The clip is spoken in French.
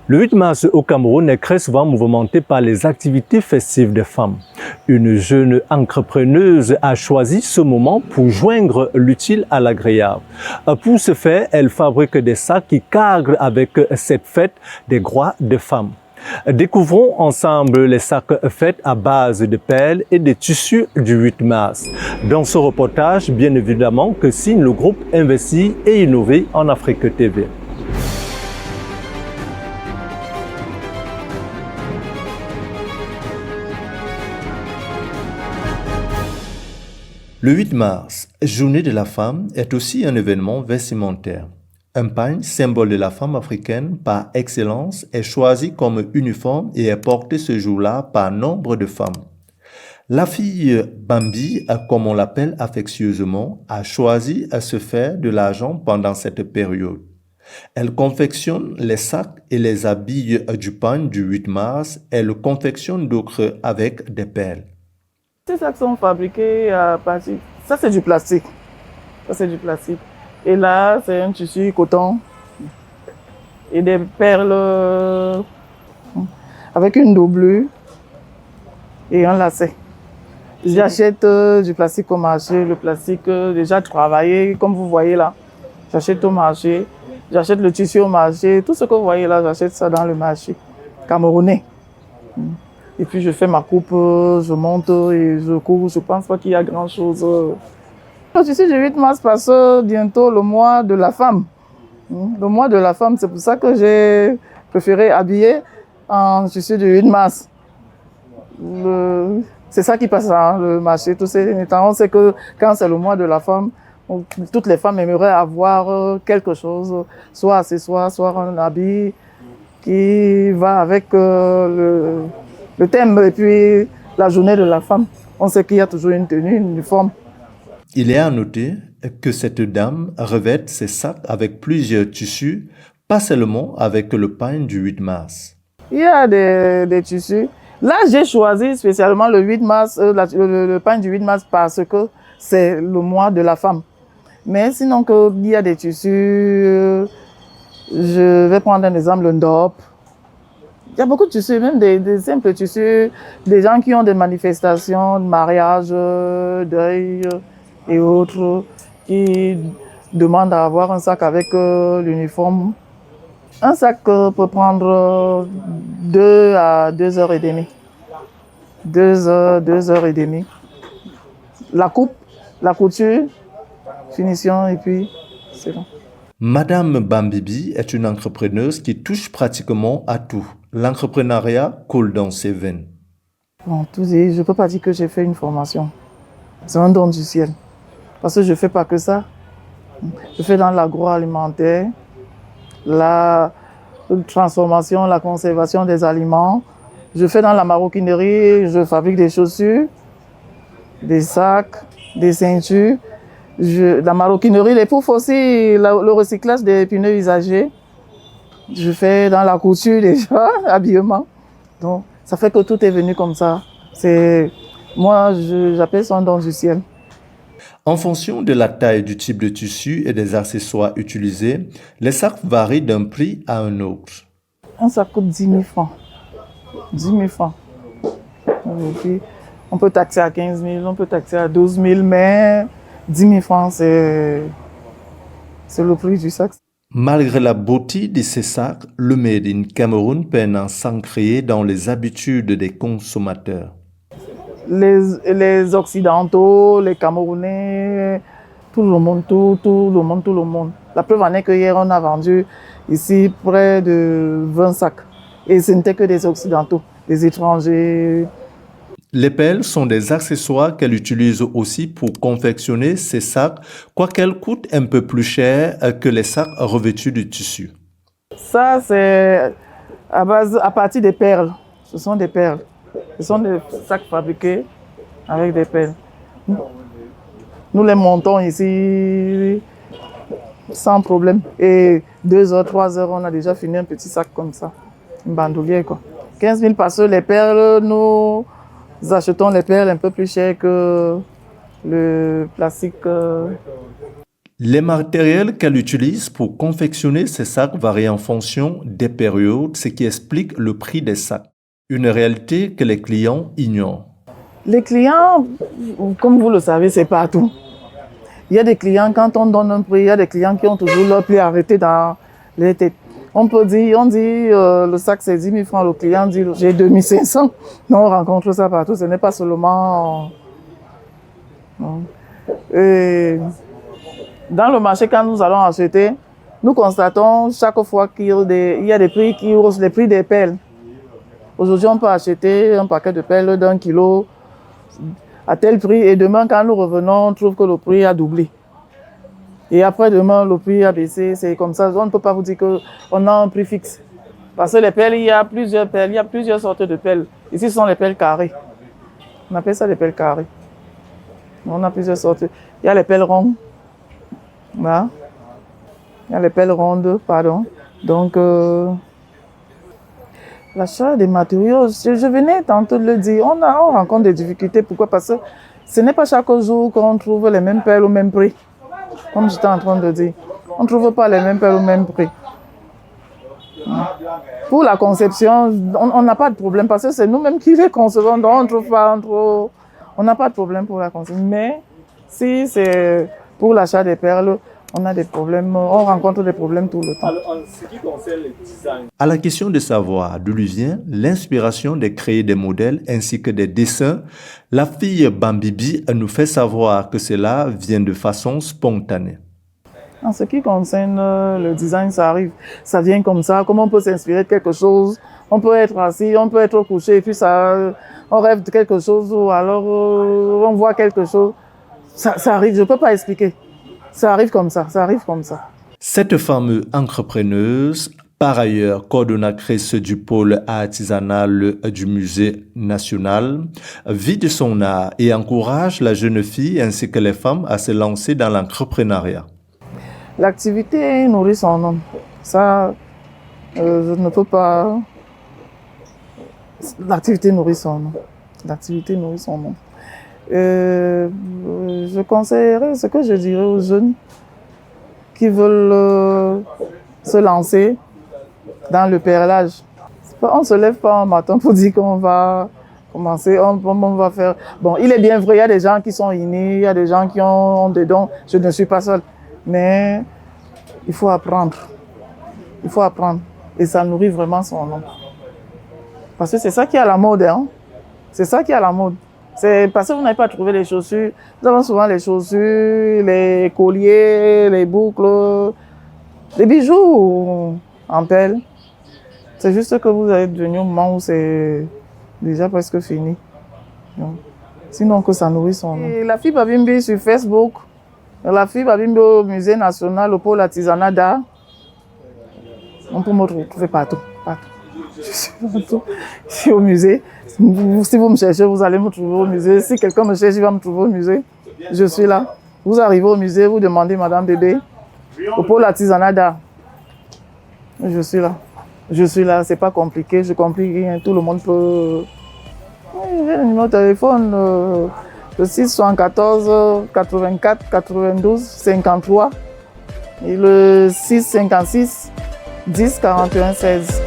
Le 8 mars au Cameroun est très souvent mouvementé par les activités festives des femmes. Une jeune entrepreneuse a choisi ce moment pour joindre l'utile à l'agréable. Pour ce faire, elle fabrique des sacs qui cadrent avec cette fête des droits des femmes. Découvrons ensemble les sacs faits à base de perles et de tissus du 8 mars. Dans ce reportage, bien évidemment, que signe le groupe Investi et Innové en Afrique TV. Le 8 mars, journée de la femme, est aussi un événement vestimentaire. Un pagne, symbole de la femme africaine par excellence, est choisi comme uniforme et est porté ce jour-là par nombre de femmes. La fille Bambi, comme on l'appelle affectueusement, a choisi à se faire de l'argent pendant cette période. Elle confectionne les sacs et les habits du pagne du 8 mars. Elle confectionne d'autres avec des perles. Ces sacs sont fabriqués à partir... Ça, c'est du plastique. Ça, c'est du plastique. Et là, c'est un tissu coton et des perles avec une doublure et un lacet. J'achète du plastique au marché, le plastique déjà travaillé, comme vous voyez là. J'achète au marché, j'achète le tissu au marché. Tout ce que vous voyez là, j'achète ça dans le marché camerounais. Et puis je fais ma coupe, je monte et je cours. Je pense pas qu'il y a grand-chose. Le tissu du 8 mars passe bientôt le mois de la femme. Le mois de la femme, c'est pour ça que j'ai préféré habiller en tissu du 8 mars. C'est ça qui passe dans le marché. Tous ces temps, on sait que quand c'est le mois de la femme, toutes les femmes aimeraient avoir quelque chose, soit accessoire, soit un habit qui va avec le thème et puis la journée de la femme. On sait qu'il y a toujours une tenue, une uniforme. Il est à noter que cette dame revêt ses sacs avec plusieurs tissus, pas seulement avec le pagne du 8 mars. Il y a des tissus. Là, j'ai choisi spécialement le 8 mars, le pagne du 8 mars parce que c'est le mois de la femme. Mais sinon, il y a des tissus, je vais prendre un exemple, le ndop. Il y a beaucoup de tissus, même des simples tissus, des gens qui ont des manifestations, de mariage, deuil et autres, qui demandent à avoir un sac avec l'uniforme. Un sac peut prendre 2 à 2 heures et demie. 2 heures et demie. La coupe, la couture, finition et puis c'est bon. Madame Bambibi est une entrepreneuse qui touche pratiquement à tout. L'entrepreneuriat coule dans ses veines. Bon, tout dit, je ne peux pas dire que j'ai fait une formation. C'est un don du ciel. Parce que je ne fais pas que ça. Je fais dans l'agroalimentaire, la transformation, la conservation des aliments. Je fais dans la maroquinerie, je fabrique des chaussures, des sacs, des ceintures. La maroquinerie, les poufs aussi, le recyclage des pneus usagés. Je fais dans la couture déjà, habillement. Donc, ça fait que tout est venu comme ça. Moi, j'appelle ça un don du ciel. En fonction de la taille du type de tissu et des accessoires utilisés, les sacs varient d'un prix à un autre. Un sac coûte 10 000 francs. 10 000 francs. Et puis, on peut taxer à 15 000, on peut taxer à 12 000, mais 10 000 francs, c'est le prix du sac. Malgré la beauté de ces sacs, le Made in Cameroun peine à s'ancrer dans les habitudes des consommateurs. Les Occidentaux, les Camerounais, tout le monde. La preuve en est que hier, on a vendu ici près de 20 sacs. Et ce n'était que des Occidentaux, des étrangers. Les perles sont des accessoires qu'elle utilise aussi pour confectionner ses sacs, quoiqu'elles coûtent un peu plus cher que les sacs revêtus de tissu. Ça, c'est à partir des perles. Ce sont des perles. Ce sont des sacs fabriqués avec des perles. Nous les montons ici sans problème. Et 2 heures, 3 heures, on a déjà fini un petit sac comme ça. Une bandoulière, quoi. 15 000 parce que les perles, nous achetons les perles un peu plus chères que le plastique. Les matériels qu'elle utilise pour confectionner ces sacs varient en fonction des périodes, ce qui explique le prix des sacs. Une réalité que les clients ignorent. Les clients, comme vous le savez, c'est partout. Il y a des clients, quand on donne un prix, il y a des clients qui ont toujours leur prix arrêté dans les têtes. On dit le sac c'est 10 000 francs, le client dit j'ai 2500. Non, on rencontre ça partout, ce n'est pas seulement... Non. Et dans le marché, quand nous allons acheter, nous constatons chaque fois qu'il y a des prix qui haussent les prix des pelles. Aujourd'hui, on peut acheter un paquet de pelles d'1 kilo à tel prix et demain, quand nous revenons, on trouve que le prix a doublé. Et après demain, le prix a baissé, c'est comme ça. On ne peut pas vous dire qu'on a un prix fixe. Parce que les pelles, il y a plusieurs pelles, il y a plusieurs sortes de pelles. Ici, ce sont les pelles carrées. On appelle ça les pelles carrées. On a plusieurs sortes. Il y a les pelles rondes. Là. Il y a les pelles rondes, pardon. Donc, l'achat des matériaux, je venais tantôt de le dire, on rencontre des difficultés. Pourquoi? Parce que ce n'est pas chaque jour qu'on trouve les mêmes pelles au même prix. Comme j'étais en train de dire. On ne trouve pas les mêmes pelles au même prix. Pour la conception, on n'a pas de problème parce que c'est nous-mêmes qui les concevons. Donc on ne trouve pas trop. On n'a pas de problème pour la conception. Mais si c'est pour l'achat des perles, on a des problèmes, on rencontre des problèmes tout le temps. Alors, en ce qui concerne le design. À la question de savoir d'où lui vient l'inspiration de créer des modèles ainsi que des dessins, la fille Bambibi nous fait savoir que cela vient de façon spontanée. En ce qui concerne le design, ça arrive, ça vient comme ça. Comment on peut s'inspirer de quelque chose? On peut être assis, on peut être couché, et puis on rêve de quelque chose ou alors on voit quelque chose. Ça arrive, je ne peux pas expliquer. Ça arrive comme ça, ça arrive comme ça. Cette femme entrepreneuse, par ailleurs coordonnatrice du pôle artisanal du Musée national, vit de son art et encourage la jeune fille ainsi que les femmes à se lancer dans l'entrepreneuriat. L'activité nourrit son homme. Ça, je ne peux pas... L'activité nourrit son homme. L'activité nourrit son homme. Je conseillerais ce que je dirais aux jeunes qui veulent se lancer dans le perlage. On ne se lève pas un matin pour dire qu'on va commencer, on va faire... Bon, il est bien vrai, il y a des gens qui sont innés, il y a des gens qui ont des dons. Je ne suis pas seule. Mais il faut apprendre. Il faut apprendre. Et ça nourrit vraiment son homme. Parce que c'est ça qui est à la mode. Hein? C'est ça qui est à la mode. C'est parce que vous n'avez pas trouvé les chaussures. Nous avons souvent les chaussures, les colliers, les boucles, les bijoux en pelle. C'est juste que vous êtes venu au moment où c'est déjà presque fini. Donc, sinon que ça nourrit son nom. Et la fille Babimbi sur Facebook, la fille Babimbi au Musée national, au pôle artisanat d'art. On peut me trouver partout, partout. Je suis partout. Je suis au musée. Si vous me cherchez, vous allez me trouver au musée. Si quelqu'un me cherche, il va me trouver au musée. Je suis là. Vous arrivez au musée, vous demandez Madame Bébé, au pôle artisanat d'art. Je suis là. Je suis là, c'est pas compliqué, je complique rien. Tout le monde peut... J'ai le numéro de téléphone, le 674 84 92 53 et le 656 10 41 16.